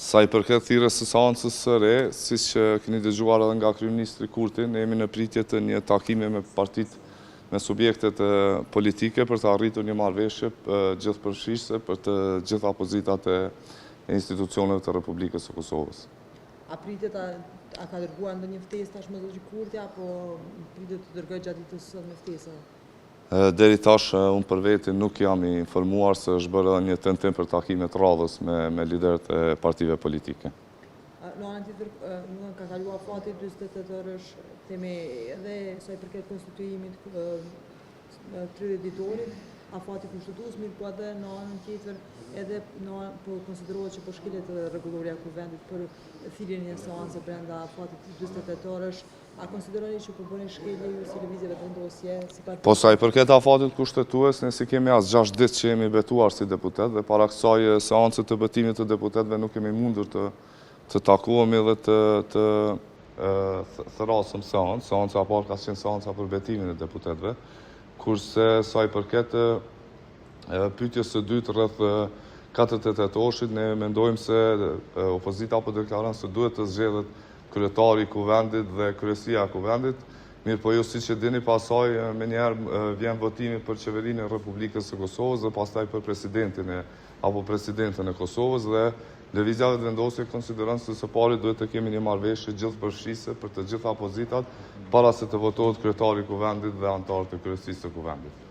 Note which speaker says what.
Speaker 1: Sa i përket thirrjes së seancës së re, siç keni dëgjuar edhe nga kryeministri Kurti, ne jemi në pritje të një takimi me partitë, me subjektet politike për të arritur një marrëveshje gjithëpërfshirëse për të gjitha pozitat e institucioneve të Republikës së Kosovës.
Speaker 2: A pritet a ka dërguar ndonjë ftesë tashmë zoti Kurti apo pritet të dërgojë gjatë ditës së me ftesë?
Speaker 1: Deri tash, unë për veti nuk jam i informuar se është bërë një tentim për takimet radhës me liderët e partive politike.
Speaker 2: Në anën tjetër, nuk ka kaluar fati 48 orësh themi edhe sa i përket konstituimit 30 ditorit, a fati kushtetues, mirë po edhe në anën tjetër edhe po konsiderohet që po shkelet rregulloria e kuvendit për thirrjen e një seance brenda fatit 48 orësh. A konsideroni që po bëni shkelje ju si lëvizjeve të vendosje?
Speaker 1: Po sa i përket afatit kushtetues, ne si kemi as 6 ditë që jemi betuar si deputet dhe para kësaj seancë të betimit të deputetëve nuk kemi mundur të takohemi dhe të thrasëm seancë. Seanca e parë ka qenë seanca për betimin e deputetëve, kurse sa i përket pyetjes së dytë rreth 48 orëshit, ne mendojmë se opozita po deklaron se duhet të zgjedhet kryetari i kuvendit dhe kryesia e kuvendit, mirë po ju siç e dini pasaj me njerë vjen votimi për qeverinë e Republikës së Kosovës dhe pastaj për presidentën e Kosovës dhe lëvizja dhe vendosje konsideron se së pari duhet të kemi një marrëveshje gjithëpërfshirëse për të gjitha pozitat para se të votohet kryetari i kuvendit dhe anëtarët e kryesisë së kuvendit.